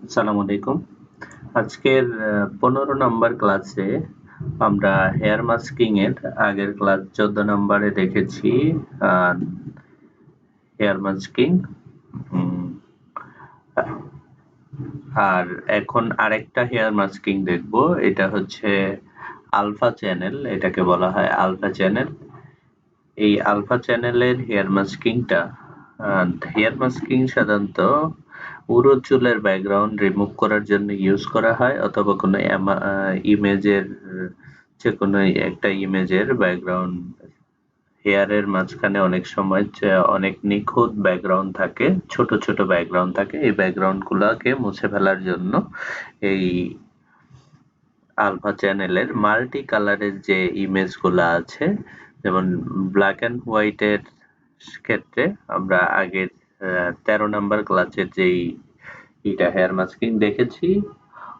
আসসালামু আলাইকুম। আজকের 15 নম্বর ক্লাসে আমরা হেয়ার মাস্কিং এর আগের ক্লাস 14 নম্বরে দেখেছি আহ, হেয়ার মাস্কিং। আর এখন আরেকটা হেয়ার মাস্কিং দেখবো, এটা হচ্ছে আলফা চ্যানেল, এটাকে বলা হয় আলফা চ্যানেল। এই আলফা চ্যানেলের হেয়ার মাস্কিং সাধারণত পুরো চুলের ব্যাকগ্রাউন্ড রিমুভ করার জন্য ইউজ করা হয়, অথবা কোনো ইমেজের, যে কোনো একটা ইমেজের ব্যাকগ্রাউন্ড, হেয়ারের মাঝখানে অনেক সময় অনেক নিখুঁত ব্যাকগ্রাউন্ড থাকে, ছোট ছোট ব্যাকগ্রাউন্ড থাকে, এই ব্যাকগ্রাউন্ড গুলাকে মুছে ফেলার জন্য এই আলফা চ্যানেলের মাল্টি কালারের যে ইমেজ গুলা আছে, যেমন ব্ল্যাক অ্যান্ড হোয়াইটের ক্ষেত্রে আমরা আগের 13 নাম্বার ক্লাসের যেই এটা হেয়ার মাস্কিং দেখেছি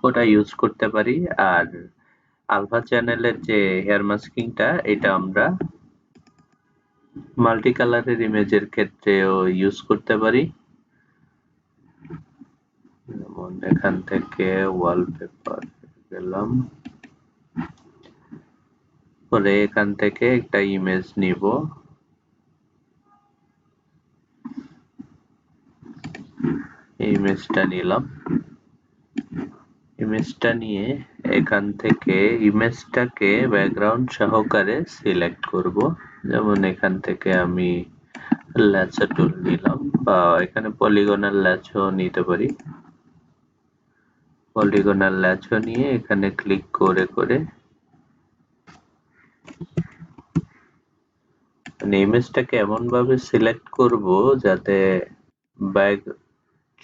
ওটা ইউজ করতে পারি। আর আলফা চ্যানেলের যে হেয়ার মাস্কিংটা, এটা আমরা মাল্টি কালারের ইমেজের ক্ষেত্রেও ইউজ করতে পারি। যেমন এখান থেকে ওয়ালপেপার গেলাম, পরে এখান থেকে একটা ইমেজ নিব, ইমেজটা নিলাম। ইমেজটা নিয়ে এখান থেকে ইমেজটাকে ব্যাকগ্রাউন্ড সহকারে সিলেক্ট করব। যেমন এখান থেকে আমি ল্যাচা টুল নিলাম, বা এখানে পলিগনাল ল্যাচও নিতে পারি। পলিগনাল ল্যাচও নিয়ে এখানে ক্লিক করে করে ইমেজটাকে এমন ভাবে সিলেক্ট করব যাতে ব্যাক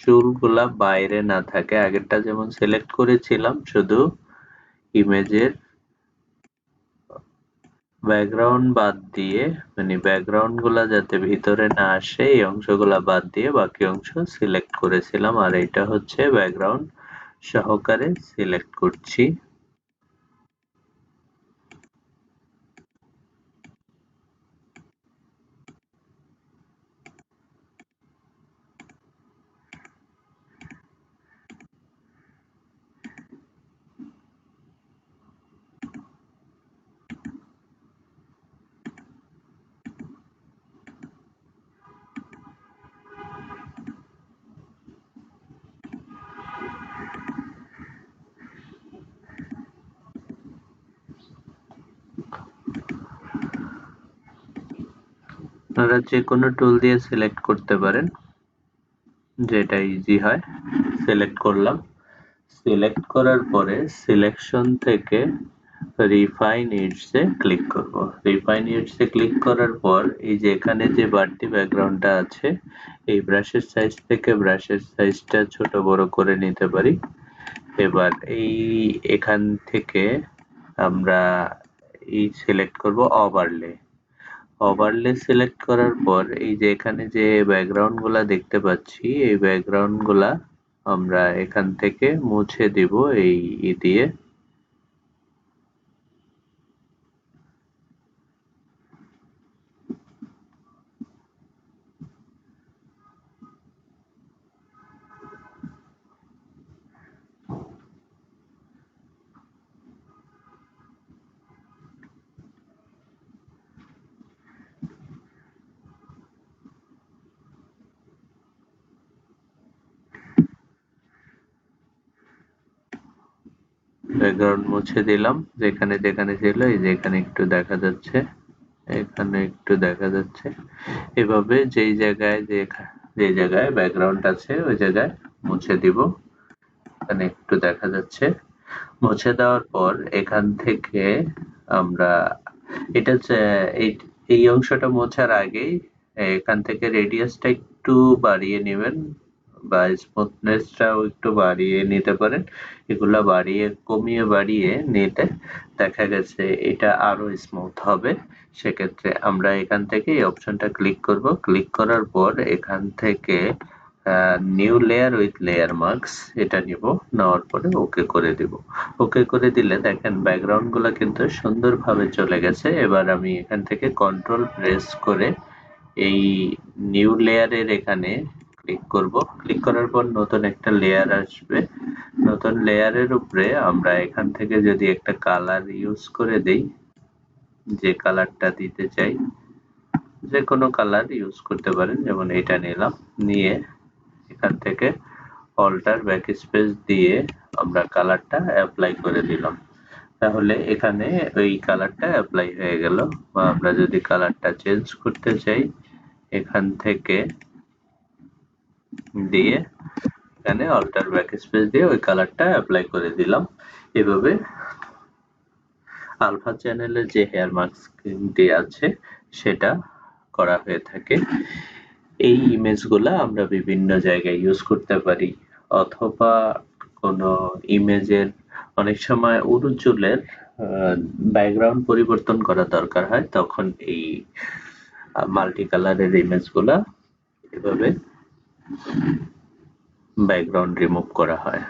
চুলগুলা বাইরে না থাকে। আগেরটা যেমন সিলেক্ট করেছিলাম শুধু ইমেজের ব্যাকগ্রাউন্ড বাদ দিয়ে, মানে ব্যাকগ্রাউন্ড গুলা যাতে ভিতরে না আসে এই অংশগুলা বাদ দিয়ে বাকি অংশ সিলেক্ট করেছিলাম, আর এটা হচ্ছে ব্যাকগ্রাউন্ড সহকারে সিলেক্ট করছি। আপনারা যে কোনো টুল দিয়ে সিলেক্ট করতে পারেন, যেটা ইজি হয়। সিলেক্ট করলাম, সিলেক্ট করার পরে সিলেকশন থেকে রিফাইন এডস এ ক্লিক করব। রিফাইন এডস এ ক্লিক করার পর এই যে এখানে যে বাড়তি ব্যাকগ্রাউন্ডটা আছে, এই ব্রাশের সাইজ থেকে ব্রাশের সাইজটা ছোট বড় করে নিতে পারি। এবার এখান থেকে আমরা সিলেক্ট করব ওভারলে। ওভারলে সিলেক্ট করার পর এই যে এখানে যে ব্যাকগ্রাউন্ড গুলা দেখতে পাচ্ছি, এই ব্যাকগ্রাউন্ড গুলা আমরা এখান থেকে মুছে দিব এই দিয়ে। ব্যাকগ্রাউন্ড মুছে দিলাম, যেখানে যেখানে ছিল এই যে এখানে একটু দেখা যাচ্ছে, এখানে একটু দেখা যাচ্ছে। এভাবে যেই জায়গায় যে জায়গায় ব্যাকগ্রাউন্ড আছে ওই জায়গায় মুছে দিব। এখানে একটু দেখা যাচ্ছে। মুছে দেওয়ার পর এখান থেকে আমরা এটা এই অংশটা মোছার আগেই এখান থেকে রেডিয়াসটা একটু বাড়িয়ে নেবেন, বা স্মুথনেসটাও একটু বাড়িয়ে নিতে পারেন। এগুলা বাড়িয়ে কমিয়ে বাড়িয়ে নিতে দেখা গেছে এটা আরো স্মুথ হবে। সেক্ষেত্রে আমরা এখান থেকে এই অপশনটা ক্লিক করব। ক্লিক করার পর এখান থেকে new layer with layer marks এটা নিব, নেওয়ার পরে ওকে করে দিব। ওকে করে দিলে দেখেন ব্যাকগ্রাউন্ড গুলা কিন্তু সুন্দরভাবে চলে গেছে। এবার আমি এখান থেকে কন্ট্রোল প্রেস করে এই নিউ লেয়ারের এখানে ক্লিক করব। ক্লিক করার পর নতুন একটা লেয়ার আসবে। নতুন লেয়ারের উপরে আমরা এখান থেকে যদি একটা কালার ইউজ করে দেই, যে কালারটা দিতে চাই, যে কোনো কালার ইউজ করতে পারেন, যেমন এটা নিলাম, নিয়ে এখান থেকে অল্টার ব্যাকস্পেস দিয়ে আমরা কালারটা অ্যাপ্লাই করে দিলাম। তাহলে এখানে ওই কালারটা অ্যাপ্লাই হয়ে গেল। বা আমরা যদি কালারটা চেঞ্জ করতে চাই, এখান থেকে দিয়ে এখানে অল্টার ব্যাকস্পেস দিয়ে ওই কালারটা অ্যাপ্লাই করে দিলাম। এভাবে আলফা চ্যানেলের যে হেয়ার মাস্কিংটি আছে সেটা করা হয়ে থাকে। এই ইমেজগুলা আমরা বিভিন্ন জায়গায় ইউজ করতে পারি, অথবা কোনো ইমেজের অনেক সময় উরু চুলের ব্যাকগ্রাউন্ড পরিবর্তন করা দরকার হয়, তখন এই মাল্টি কালারের ইমেজগুলা এভাবে ব্যাকগ্রাউন্ড রিমুভ করা হয়।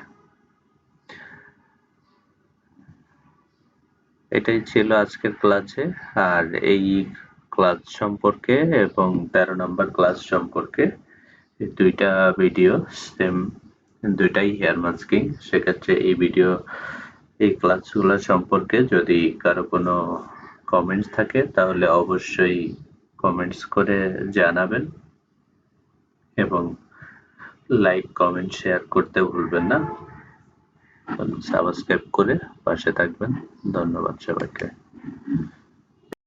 এটাই ছিল আজকের ক্লাসে। আর এই ক্লাস সম্পর্কে এবং 13 নম্বর ক্লাস সম্পর্কে দুইটা ভিডিও সেম, দুইটাই হেয়ার মাস্কিং। সেক্ষেত্রে এই ক্লাসগুলো সম্পর্কে যদি কারো কোনো কমেন্টস থাকে তাহলে অবশ্যই কমেন্টস করে জানাবেন, এবং লাইক কমেন্ট শেয়ার করতে ভুলবেন না। সাবস্ক্রাইব করে পাশে থাকবেন। ধন্যবাদ সবাইকে।